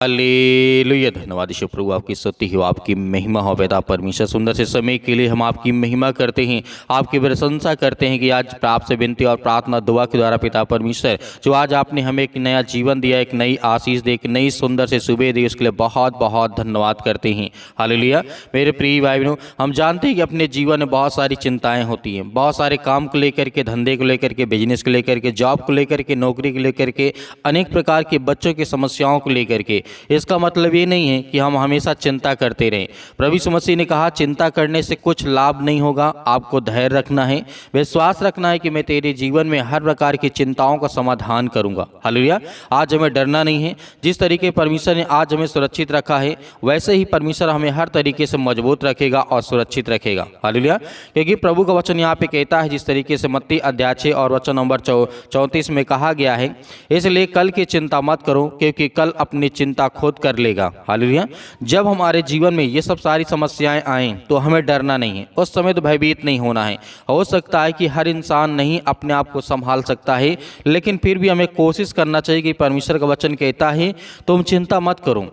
Hallelujah. धन्यवाद यीशु प्रभु, आपकी स्तुति हो, आपकी महिमा हो पिता परमेश्वर। सुंदर से समय के लिए हम आपकी महिमा करते हैं, आपकी प्रशंसा करते हैं कि आज आपसे विनती और प्रार्थना दुआ के द्वारा पिता परमेश्वर जो आज आपने हमें एक नया जीवन दिया, एक नई आशीष दी, एक नई सुंदर से सुबह दी, उसके लिए बहुत बहुत धन्यवाद करते हैं। हालेलुया। मेरे प्रिय भाई बहनों, हम जानते हैं कि अपने जीवन में बहुत सारी चिंताएँ होती हैं, बहुत सारे काम को लेकर के, धंधे को लेकर के, बिजनेस को लेकर के, जॉब को लेकर के, नौकरी को लेकर के, अनेक प्रकार के बच्चों की समस्याओं को लेकर के। इसका मतलब ये नहीं है कि हम हमेशा चिंता करते रहें। प्रभु यीशु मसीह ने कहा चिंता करने से कुछ लाभ नहीं होगा, आपको धैर्य रखना है, विश्वास रखना है कि मैं तेरे जीवन में हर प्रकार की चिंताओं का समाधान करूंगा। हालेलुया। आज हमें डरना नहीं है। जिस तरीके परमेश्वर ने आज हमें सुरक्षित रखा है, वैसे ही परमेश्वर हमें हर तरीके से मजबूत रखेगा और सुरक्षित रखेगा। हालेलुया। क्योंकि प्रभु का वचन यहाँ पे कहता है, जिस तरीके से मत्ती अध्याय 6 और वचन नंबर 34 में कहा गया है, इसलिए कल की चिंता मत करो क्योंकि कल अपनी चिंता खुद कर लेगा। हालेलुया। जब हमारे जीवन में ये सब सारी समस्याएं आएं तो हमें डरना नहीं है, उस समय तो भयभीत नहीं होना है। हो सकता है कि हर इंसान नहीं अपने आप को संभाल सकता है, लेकिन फिर भी हमें कोशिश करना चाहिए कि परमेश्वर का वचन कहता है तुम चिंता मत करो,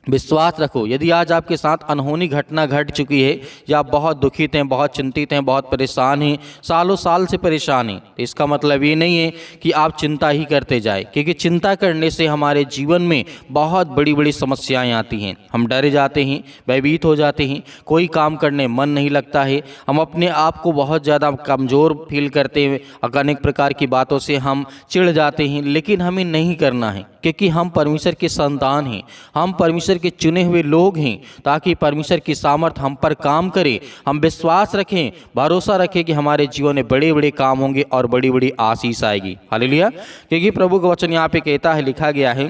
विश्वास रखो। यदि आज आपके साथ अनहोनी घटना घट चुकी है या आप बहुत दुखित हैं, बहुत चिंतित हैं, बहुत परेशान हैं, सालों साल से परेशान हैं, तो इसका मतलब ये नहीं है कि आप चिंता ही करते जाए, क्योंकि चिंता करने से हमारे जीवन में बहुत बड़ी बड़ी समस्याएं आती हैं। हम डरे जाते हैं, भयभीत हो जाते हैं, कोई काम करने मन नहीं लगता है, हम अपने आप को बहुत ज़्यादा कमज़ोर फील करते हैं, अनेक प्रकार की बातों से हम चिढ़ जाते हैं। लेकिन हमें नहीं करना है, क्योंकि हम परमेश्वर के संतान हैं, हम परमेश्वर के चुने हुए लोग हैं, ताकि परमेश्वर की सामर्थ हम पर काम करे। हम विश्वास रखें, भरोसा रखें कि हमारे जीवन में बड़े बड़े काम होंगे और बड़ी बड़ी आशीष आएगी। हालेलुया। क्योंकि प्रभु का वचन यहाँ पे कहता है, लिखा गया है,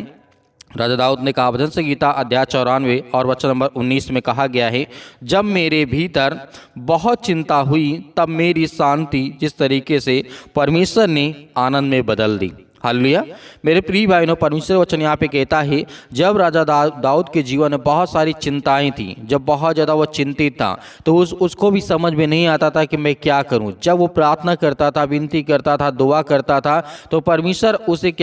राजा दाऊद ने कहा, भजन संगीता अध्याय 94 और वचन नंबर 19 में कहा गया है, जब मेरे भीतर बहुत चिंता हुई तब मेरी शांति जिस तरीके से परमेश्वर ने आनंद में बदल दी। हालेलुया। मेरे प्रिय भाइयों, परमेश्वर वचन यहाँ पे कहता है, जब राजा दाऊद के जीवन में बहुत सारी चिंताएं थी, जब बहुत ज़्यादा वो चिंतित था, तो उसको भी समझ में नहीं आता था कि मैं क्या करूं। जब वो प्रार्थना करता था, विनती करता था, दुआ करता था, तो परमेश्वर उसे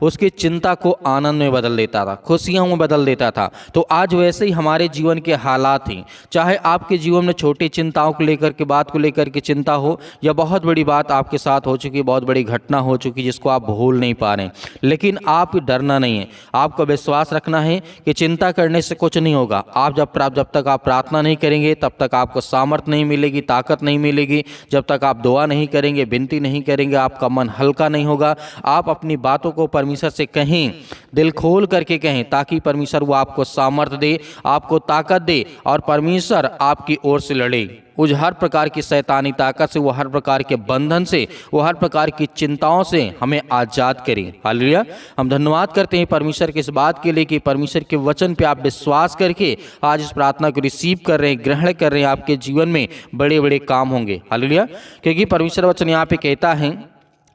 उसकी चिंता को आनंद में बदल देता था, खुशियों में बदल देता था। तो आज वैसे ही हमारे जीवन के हालात हैं, चाहे आपके जीवन में छोटी चिंताओं को लेकर के, बात को लेकर के चिंता हो, या बहुत बड़ी बात आपके साथ हो चुकी, बहुत बड़ी घटना हो चुकी जिसको आप भूल नहीं पा रहे, लेकिन आप डरना नहीं है। आपको विश्वास रखना है कि चिंता करने से कुछ नहीं होगा। आप जब तक आप प्रार्थना नहीं करेंगे तब तक आपको सामर्थ नहीं मिलेगी, ताकत नहीं मिलेगी। जब तक आप दुआ नहीं करेंगे, विनती नहीं करेंगे, आपका मन हल्का नहीं होगा। आप अपनी बातों को परमेश्वर से कहें, दिल खोल करके कहें, ताकि परमेश्वर वो आपको सामर्थ दे, आपको ताकत दे, और परमेश्वर आपकी ओर से लड़े। उस हर प्रकार की शैतानी ताकत से, वो हर प्रकार के बंधन से, वो हर प्रकार की चिंताओं से हमें आज़ाद करें। हालेलुया। हम धन्यवाद करते हैं परमेश्वर के इस बात के लिए कि परमेश्वर के वचन पे आप विश्वास करके आज इस प्रार्थना को रिसीव कर रहे हैं, ग्रहण कर रहे हैं। आपके जीवन में बड़े बड़े काम होंगे। हालेलुया। क्योंकि परमेश्वर वचन यहाँ पे कहता है,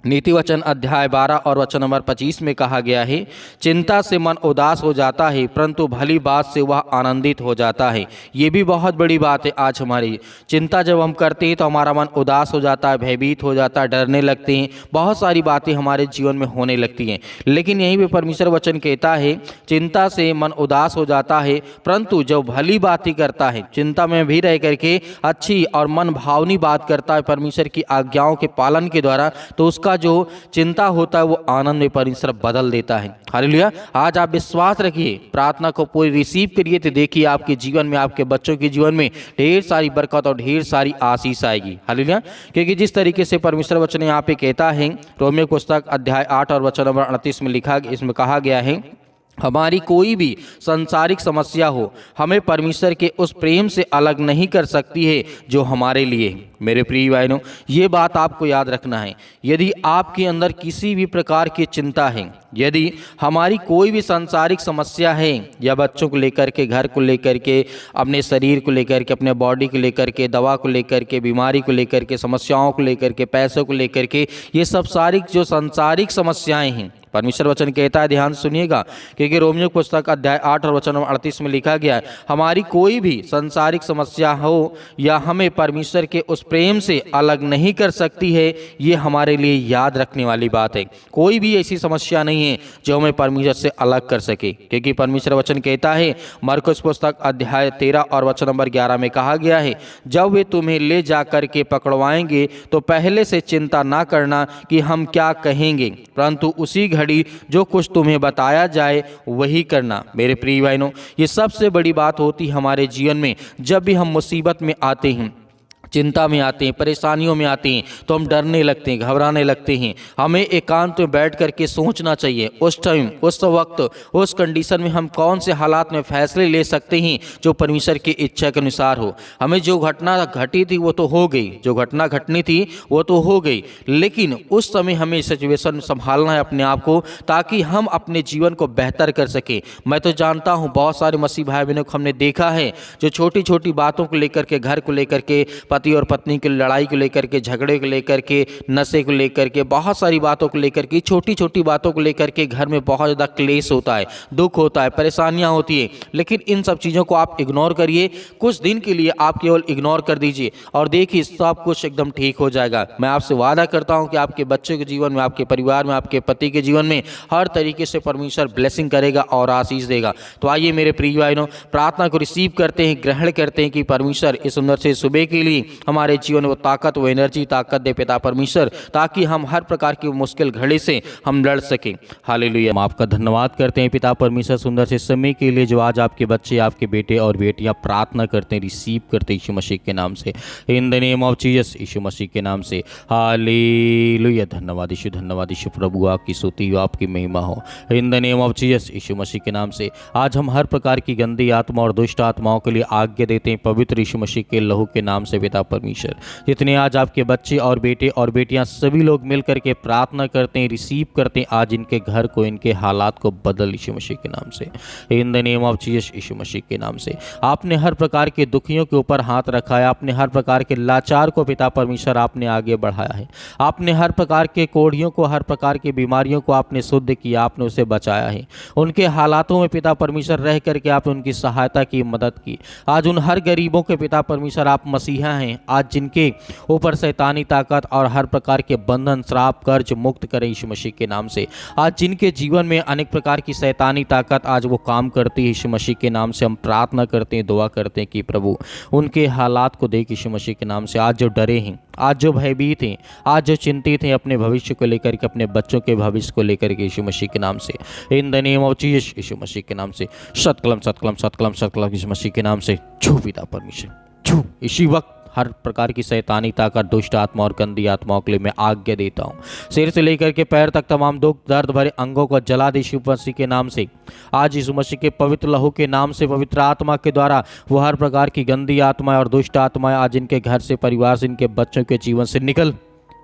नीति वचन अध्याय 12 और वचन नंबर 25 में कहा गया है, चिंता से मन उदास हो जाता है परंतु भली बात से वह आनंदित हो जाता है। ये भी बहुत बड़ी बात है। आज हमारी चिंता जब हम करते हैं तो हमारा मन उदास हो जाता है, भयभीत हो जाता है, डरने लगते हैं, बहुत सारी बातें हमारे जीवन में होने लगती हैं। लेकिन यहीं पे परमेश्वर वचन कहता है, चिंता से मन उदास हो जाता है परंतु जब भली बात ही करता है, चिंता में भी रह करके अच्छी और मन भावनी बात करता है परमेश्वर की आज्ञाओं के पालन के द्वारा, तो उसका जो चिंता होता है वो आनंद में परमेश्वर बदल देता है। हालेलुया। आज आप विश्वास रखिए, प्रार्थना को पूरी रिसीव करिए, तो देखिए आपके जीवन में, आपके बच्चों के जीवन में ढेर सारी बरकत और ढेर सारी आशीष आएगी। हालेलुया। क्योंकि जिस तरीके से परमेश्वर वचन यहाँ पे कहता है, रोमियो पुस्तक अध्याय 8 और वचन नंबर 38 में इसमें कहा गया है, हमारी कोई भी संसारिक समस्या हो हमें परमेश्वर के उस प्रेम से अलग नहीं कर सकती है जो हमारे लिए है। मेरे प्रिय भाइयों, ये बात आपको याद रखना है। यदि आपके अंदर किसी भी प्रकार की चिंता है, यदि हमारी कोई भी सांसारिक समस्या है, या बच्चों को लेकर के, घर को लेकर के, अपने शरीर को लेकर के, अपने बॉडी को लेकर के, दवा को लेकर के, बीमारी को लेकर के, समस्याओं को लेकर के, पैसों को लेकर के, ये सब सारी जो सांसारिक समस्याएं हैं, परमेश्वर वचन कहता है, ध्यान सुनिएगा, क्योंकि रोमियो पुस्तक अध्याय 8 और वचन 38 में लिखा गया है, हमारी कोई भी संसारिक समस्या हो या हमें परमेश्वर के उस प्रेम से अलग नहीं कर सकती है। ये हमारे लिए याद रखने वाली बात है। कोई भी ऐसी समस्या नहीं है जो हमें परमेश्वर से अलग कर सके, क्योंकि परमेश्वर वचन कहता है, मरकुस पुस्तक अध्याय 13 और वचन नंबर 11 में कहा गया है, जब वे तुम्हें ले जा करके पकड़वाएंगे तो पहले से चिंता ना करना कि हम क्या कहेंगे, परंतु उसी घड़ी जो कुछ तुम्हें बताया जाए वही करना। मेरे प्रिय भाइयों, ये सबसे बड़ी बात होती है हमारे जीवन में। जब भी हम मुसीबत में आते हैं, चिंता में आते हैं, परेशानियों में आते हैं, तो हम डरने लगते हैं, घबराने लगते हैं। हमें एकांत में बैठ करके सोचना चाहिए उस टाइम, उस वक्त, उस कंडीशन में हम कौन से हालात में फैसले ले सकते हैं जो परमेश्वर की इच्छा के अनुसार हो। हमें जो घटना घटी थी वो तो हो गई, जो घटना घटनी थी वो तो हो गई, लेकिन उस समय हमें सिचुएशन संभालना है अपने आप को, ताकि हम अपने जीवन को बेहतर कर सकें। मैं तो जानता हूँ बहुत सारे मसीह भाई बहनों को हमने देखा है जो छोटी छोटी बातों को लेकर के, घर को लेकर के, पति और पत्नी की लड़ाई को लेकर के, झगड़े को लेकर के, नशे को लेकर के, बहुत सारी बातों को लेकर के, छोटी छोटी बातों को लेकर के घर में बहुत ज़्यादा क्लेश होता है, दुख होता है, परेशानियां होती है। लेकिन इन सब चीज़ों को आप इग्नोर करिए, कुछ दिन के लिए आप केवल इग्नोर कर दीजिए और देखिए सब कुछ एकदम ठीक हो जाएगा। मैं आपसे वादा करता हूं कि आपके बच्चों के जीवन में, आपके परिवार में, आपके पति के जीवन में हर तरीके से परमेश्वर ब्लेसिंग करेगा और आशीष देगा। तो आइए मेरे प्रिय भाइयों, प्रार्थना को रिसीव करते हैं, ग्रहण करते हैं कि परमेश्वर इस सुंदर से सुबह के लिए हमारे जीवन में वो ताकत, वो एनर्जी, ताकत दे पिता परमेश्वर, ताकि हम हर प्रकार की मुश्किल घड़ी से हम लड़ सकें। हालेलुया। हम आपका धन्यवाद करते हैं पिता परमेश्वर सुंदर से समय के लिए जो आज आपके बच्चे, आपके बेटे और बेटियां प्रार्थना करते हैं, रिसीव करते हैं यीशु मसीह के नाम से, in the name of Jesus, यीशु मसीह के नाम से। हालेलुया। धन्यवाद यीशु, धन्यवाद यीशु प्रभु, आपकी स्तुति हो, आपकी महिमा हो, in the name of Jesus, यीशु मसीह के नाम से। आज हम हर प्रकार की गंदी आत्मा और दुष्ट आत्माओं के लिए आज्ञा देते हैं पवित्र यीशु मसीह के लहू के नाम से पिता परमेश्वर। जितने आज आपके बच्चे और बेटे और बेटियां सभी लोग मिल करके प्रार्थना करते हैं, रिसीव करते हैं, आज इनके घर को, इनके हालात को बदल यीशु मसीह के नाम से, in the name of Jesus, यीशु मसीह के नाम से। आपने हर प्रकार के दुखियों के ऊपर हाथ रखा है, आपने हर प्रकार के लाचार को पिता परमेश्वर आपने आगे बढ़ाया है, आपने हर प्रकार के कोढ़ियों को, हर प्रकार की बीमारियों को आपने शुद्ध किया, आपने उसे बचाया है। उनके हालातों में पिता परमेश्वर रह करके आपने उनकी सहायता की, मदद की। आज उन हर गरीबों के पिता परमेश्वर आप मसीहा हैं, आज जिनके ऊपर शैतानी ताकत और हर प्रकार के बंधन, श्राप, कर्ज मुक्त करें यीशु मसीह के नाम से। आज जिनके जीवन में अनेक प्रकार की शैतानी ताकत आज वो काम करती है, यीशु मसीह के नाम से हम प्रार्थना करते हैं, दुआ करते हैं कि प्रभु उनके हालात को देख यीशु मसीह के नाम से। आज जो डरे हैं, आज जो भयभीत हैं, आज जो चिंतित हैं अपने भविष्य को लेकर के, अपने बच्चों के भविष्य को लेकर के, यीशु मसीह के नाम से, in the name of Jesus, यीशु मसीह के नाम से, सतकलम सतकलम सतकलम सतकलम यीशु मसीह के नाम से छू पिता परमेश्वर, छू। इसी वक्त हर प्रकार की शैतानी ताकत, दुष्ट आत्मा और गंदी आत्माओं के लिए मैं आज्ञा देता हूँ। सिर से लेकर के पैर तक तमाम दुख दर्द भरे अंगों को जला दे यीशु मसीह के नाम से। आज यीशु मसीह के पवित्र लहू के नाम से, पवित्र आत्मा के द्वारा वो हर प्रकार की गंदी आत्माएं और दुष्ट आत्माएं आज इनके घर से, परिवार से, इनके बच्चों के जीवन से निकल।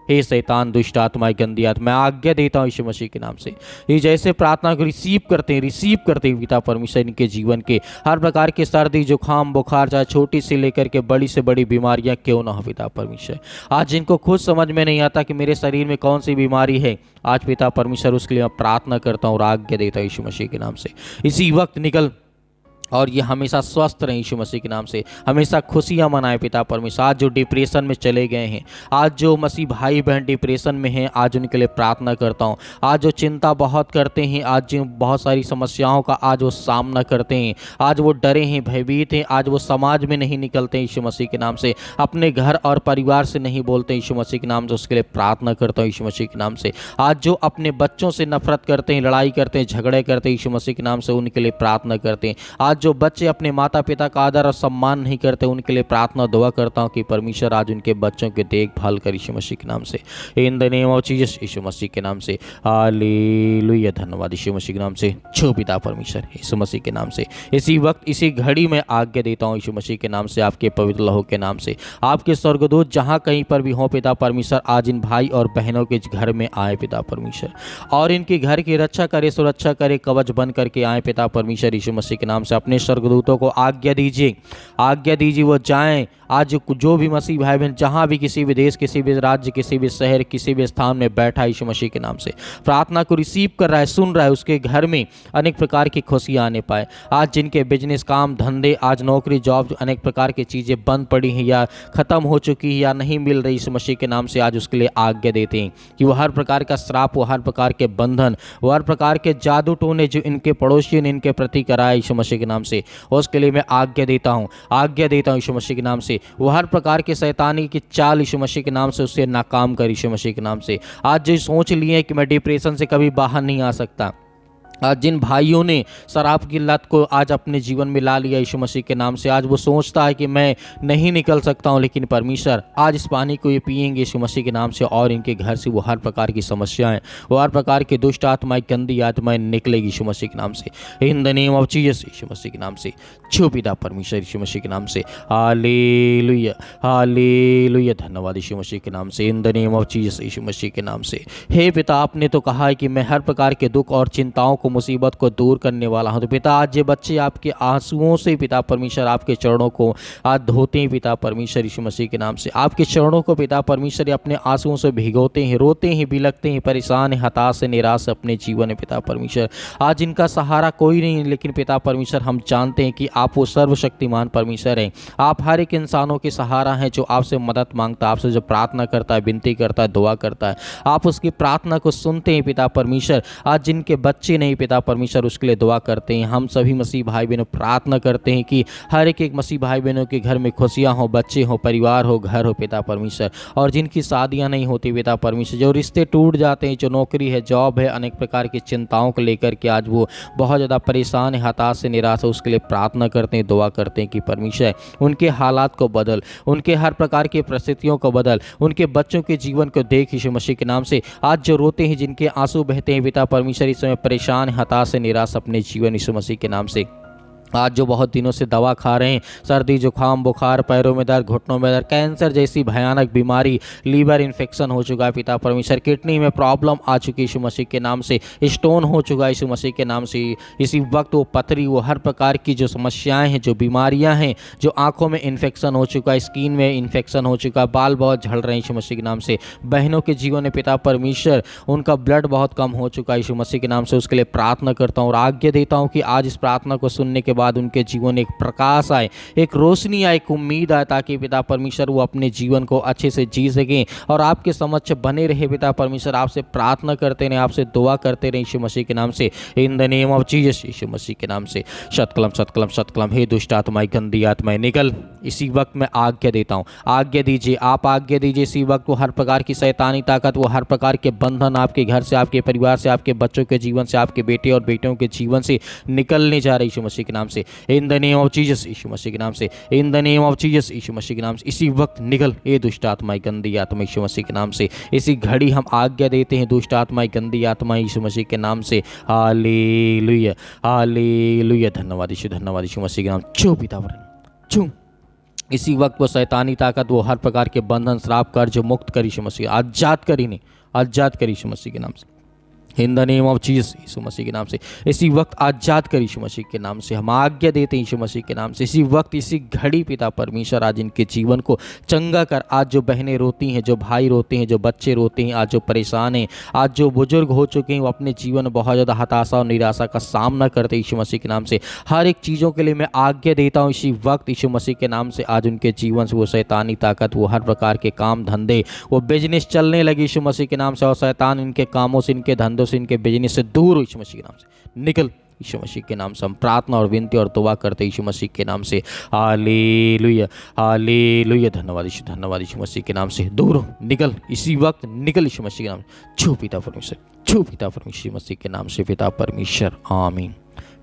हे शैतान, दुष्ट आत्माएं, गंदी आत्मा, मैं आज्ञा देता हूँ यीशु मसीह के नाम से। ये जैसे प्रार्थना को रिसीव करते हैं पिता परमेश्वर, इनके जीवन के हर प्रकार के सर्दी, जुकाम, बुखार, चाहे छोटी से लेकर के बड़ी से बड़ी बीमारियां क्यों ना हो पिता परमेश्वर। आज जिनको खुद समझ में नहीं आता कि मेरे शरीर में कौन सी बीमारी है, आज पिता परमेश्वर उसके लिए मैं प्रार्थना करता हूँ और आज्ञा देता हूँ यीशु मसीह के नाम से। इसी वक्त निकल और ये हमेशा स्वस्थ रहें यीशु मसीह के नाम से, हमेशा खुशियाँ मनाएं पिता परमेश्वर। आज जो डिप्रेशन में चले गए हैं, आज जो मसीह भाई बहन डिप्रेशन में हैं, आज उनके लिए प्रार्थना करता हूँ। आज जो चिंता बहुत करते हैं, आज जो बहुत सारी समस्याओं का आज वो सामना करते हैं, आज वो डरे हैं, भयभीत हैं, आज वो समाज में नहीं निकलते यीशु मसीह के नाम से, अपने घर और परिवार से नहीं बोलते यीशु मसीह के नाम से, उसके लिए प्रार्थना करता हूँ यीशु मसीह के नाम से। आज जो अपने बच्चों से नफरत करते हैं, लड़ाई करते हैं, झगड़े करते हैं, यीशु मसीह के नाम से उनके लिए प्रार्थना करते हैं। आज जो बच्चे अपने माता पिता का आदर और सम्मान नहीं करते, उनके लिए प्रार्थना दुआ करता हूं कि परमेश्वर आज उनके बच्चों की देखभाल कर यीशु मसीह के नाम से, in the name of Jesus, यीशु मसीह के नाम से। हालेलुया। धन्यवाद यीशु मसीह के नाम से, छो पिता परमेश्वर, यीशु मसीह के नाम से। इसी वक्त, इसी घड़ी में आज्ञा देता हूं यीशु मसीह के नाम से, आपके पवित्र लहू के नाम से। आपके स्वर्गदूत जहां कहीं पर भी हों पिता परमेश्वर, आज इन भाई और बहनों के घर में आए पिता परमेश्वर, और इनके घर की रक्षा करे, सुरक्षा करे, कवच बन करके आए पिता परमेश्वर यीशु मसीह के नाम से। अपने स्वर्गदूतों को आज्ञा दीजिए, वो जाएं, आज जो भी मसीह भाई बहन जहाँ भी किसी भी देश, किसी भी राज्य, किसी भी शहर, किसी भी स्थान में बैठा है, यीशु मसीह के नाम से प्रार्थना को रिसीव कर रहा है, सुन रहा है, उसके घर में अनेक प्रकार की खुशियाँ आने पाए। आज जिनके बिजनेस, काम धंधे, आज नौकरी, जॉब, अनेक प्रकार की चीज़ें बंद पड़ी हैं या ख़त्म हो चुकी है या नहीं मिल रही, यीशु मसीह के नाम से आज उसके लिए आज्ञा देते हैं कि वह हर प्रकार का श्राप, वो हर प्रकार के बंधन, वो हर प्रकार के जादू टोने जो इनके पड़ोसियों ने इनके प्रति कराया यीशु मसीह के नाम से, उसके लिए मैं आज्ञा देता हूँ यीशु मसीह के नाम से। वो हर प्रकार के शैतानी की चाल यीशु मसीह के नाम से उससे नाकाम कर यीशु मसीह के नाम से। आज जो सोच लिए कि मैं डिप्रेशन से कभी बाहर नहीं आ सकता, आज जिन भाइयों ने शराब की लत को आज अपने जीवन में ला लिया यीशु मसीह के नाम से, आज वो सोचता है कि मैं नहीं निकल सकता हूँ, लेकिन परमेश्वर आज इस पानी को ये पिएंगे यीशु मसीह के नाम से और इनके घर से वो हर प्रकार की समस्याएं, वो हर प्रकार की दुष्ट आत्माएं, गंदी आत्माएं निकलेगी यीशु मसीह के नाम से, in the name of Jesus यीशु मसीह के नाम से। छो पिता परमेश्वर यीशु मसीह के नाम से, हालेलुया हालेलुया, धन्यवाद यीशु मसीह के नाम से, in the name of Jesus यीशु मसीह के नाम से। हे पिता, आपने तो कहा है कि मैं हर प्रकार के दुख और चिंताओं को, मुसीबत को दूर करने वाला हूं। तो पिता, आज ये बच्चे आपके आंसुओं से पिता परमेश्वर आपके चरणों को आज धोते हैं पिता परमेश्वर यीशु मसीह के नाम से, आपके चरणों को पिता परमेश्वर अपने आंसुओं से भिगोते हैं, रोते हैं, बिलखते हैं, परेशान हैं, हताश से निराश अपने जीवन में पिता परमेश्वर। आज इनका सहारा कोई नहीं है, लेकिन पिता परमेश्वर हम जानते हैं कि आप वो सर्वशक्तिमान परमेश्वर हैं। आप हर एक इंसानों के सहारा हैं जो आपसे मदद मांगता है, आपसे जो प्रार्थना करता है, विनती करता है, दुआ करता है, आप उसकी प्रार्थना को सुनते हैं पिता परमेश्वर। आज जिनके बच्चे नहीं पिता परमेश्वर, उसके लिए दुआ करते हैं। हम सभी मसीह भाई बहनों प्रार्थना करते हैं कि हर एक मसीह भाई बहनों के घर में खुशियां हो, बच्चे हो, परिवार हो, घर हो पिता परमेश्वर। और जिनकी शादियां नहीं होती पिता परमेश्वर, जो रिश्ते टूट जाते हैं, जो नौकरी है, जॉब है, अनेक प्रकार की चिंताओं को लेकर के आज वो बहुत ज़्यादा परेशान है, हताश से निराश है, उसके लिए प्रार्थना करते हैं, दुआ करते हैं कि परमेश्वर उनके हालात को बदल, उनके हर प्रकार की परिस्थितियों को बदल, उनके बच्चों के जीवन को देख यीशु मसीह के नाम से। आज जो रोते हैं, जिनके आंसू बहते हैं पिता परमेश्वर, इस समय परेशान, हताश से निराश अपने जीवन यीशु मसीह के नाम से। आज जो बहुत दिनों से दवा खा रहे हैं, सर्दी, जुकाम, बुखार, पैरों में दर्द, घुटनों में दर्द, कैंसर जैसी भयानक बीमारी, लीवर इन्फेक्शन हो चुका है पिता परमेश्वर, किडनी में प्रॉब्लम आ चुकी है यीशु मसीह के नाम से, स्टोन हो चुका है यीशु मसीह के नाम से, इसी वक्त वो पथरी, वो हर प्रकार की जो समस्याएं हैं, जो बीमारियां हैं, जो आंखों में इन्फेक्शन हो चुका है, स्किन में इन्फेक्शन हो चुका है, बाल बहुत झड़ रहे हैं यीशु मसीह के नाम से, बहनों के जीवन में पिता परमेश्वर उनका ब्लड बहुत कम हो चुका है यीशु मसीह के नाम से, उसके लिए प्रार्थना करता हूँ और आज्ञा देता हूँ कि आज इस प्रार्थना को सुनने के बाद उनके जीवन एक प्रकाश आए, एक रोशनी आए, एक उम्मीद आए, ताकि पिता परमेश्वर वो अपने जीवन को अच्छे से जी सकें और आपके समक्ष बने रहे पिता परमेश्वर। आपसे प्रार्थना करते रहे, आपसे दुआ करते रहे यीशु मसीह के नाम से, in the name of Jesus यीशु मसीह के नाम से। शतकलम शतकलम शतकलम, हे दुष्ट आत्माएं, गंदी आत्माएं निकल। इसी वक्त मैं आज्ञा देता हूँ, आज्ञा दीजिए, आप आज्ञा दीजिए इसी वक्त। वो हर प्रकार की शैतानी ताकत, वो हर प्रकार के बंधन आपके घर से, आपके परिवार से, आपके बच्चों के जीवन से, आपके बेटे और बेटियों के जीवन से निकलने जा रहे यीशु मसीह के नाम से, in the name of Jesus यीशु मसीह के नाम से, in the name of Jesus यीशु मसीह के नाम से। इसी वक्त निकल ये दुष्ट आत्माएं, गंदी आत्मा यीशु मसीह के नाम से। इसी घड़ी हम आज्ञा देते हैं दुष्ट आत्माएं, गंदी आत्माएं यीशु मसीह के नाम से। हालेलुया हालेलुया, धन्यवाद यीशु मसीह के नाम। छू पिता छू। इसी वक्त वो शैतानी ताकत, वो हर प्रकार के बंधन, श्राप, कर्ज मुक्त कर यीशु मसीह, आजाद कर, इन्हें आजाद कर यीशु मसीह के नाम से, in the name of Jesus यीशु मसीह के नाम से। इसी वक्त आजाद कर यीशु मसीह के नाम से, हम आज्ञा देते हैं यीशु मसीह के नाम से। इसी वक्त, इसी घड़ी पिता परमेश्वर आज इनके जीवन को चंगा कर। आज जो बहनें रोती हैं, जो भाई रोते हैं, जो बच्चे रोते हैं, आज जो परेशान हैं, आज जो बुजुर्ग हो चुके हैं, वो अपने जीवन में बहुत ज़्यादा हताशा और निराशा का सामना करते हैं यीशु मसीह के नाम से। हर एक चीज़ों के लिए मैं आज्ञा देता हूँ इसी वक्त यीशु मसीह के नाम से। आज उनके जीवन से वो शैतानी ताकत, वो हर प्रकार के काम धंधे, वो बिजनेस चलने लगी यीशु मसीह के नाम से, और शैतान इनके कामों से, इनके धंधों से, इनके बिजनेस से दूर यीशु मसीह के नाम से निकल। यीशु मसीह के नाम से हम प्रार्थना और विनती और दुआ करते यीशु मसीह के नाम से। हालेलुया हालेलुया, धन्यवाद यीशु मसीह के नाम से। दूर निकल, इसी वक्त निकल यीशु मसीह के नाम से। छू पिता परमेश्वर, छू पिता परमेश्वर मसीह के नाम से, पिता परमेश्वर, आमीन।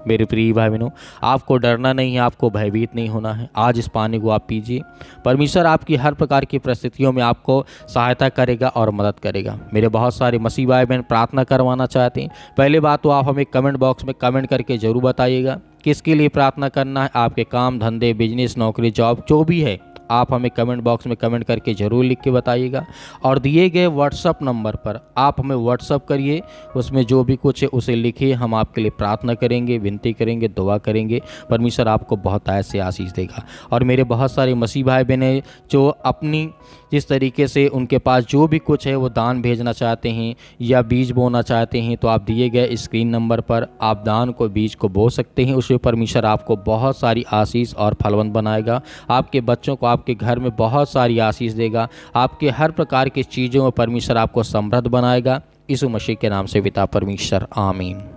मेरे प्रिय भाई बहनों, आपको डरना नहीं है, आपको भयभीत नहीं होना है। आज इस पानी को आप पीजिए, परमेश्वर आपकी हर प्रकार की परिस्थितियों में आपको सहायता करेगा और मदद करेगा। मेरे बहुत सारे मसीह भाई बहन प्रार्थना करवाना चाहते हैं। पहले बात तो आप हमें कमेंट बॉक्स में कमेंट करके ज़रूर बताइएगा किसके लिए प्रार्थना करना है। आपके काम धंधे, बिजनेस, नौकरी, जॉब जो भी है, आप हमें कमेंट बॉक्स में कमेंट करके ज़रूर लिख के बताइएगा। और दिए गए व्हाट्सअप नंबर पर आप हमें व्हाट्सअप करिए, उसमें जो भी कुछ है उसे लिखिए। हम आपके लिए प्रार्थना करेंगे, विनती करेंगे, दुआ करेंगे। परमेश्वर आपको बहुत ऐसे आशीष देगा। और मेरे बहुत सारे मसीह भाई बहन हैं जो अपनी जिस तरीके से उनके पास जो भी कुछ है वो दान भेजना चाहते हैं या बीज बोना चाहते हैं, तो आप दिए गए स्क्रीन नंबर पर आप दान को, बीज को बो सकते हैं। उसमें परमेश्वर आपको बहुत सारी आशीष और फलवंत बनाएगा। आपके बच्चों को, आपके घर में बहुत सारी आशीष देगा। आपके हर प्रकार की चीज़ों में परमेश्वर आपको समृद्ध बनाएगा। यीशु मसीह के नाम से पिता परमेश्वर, आमीन।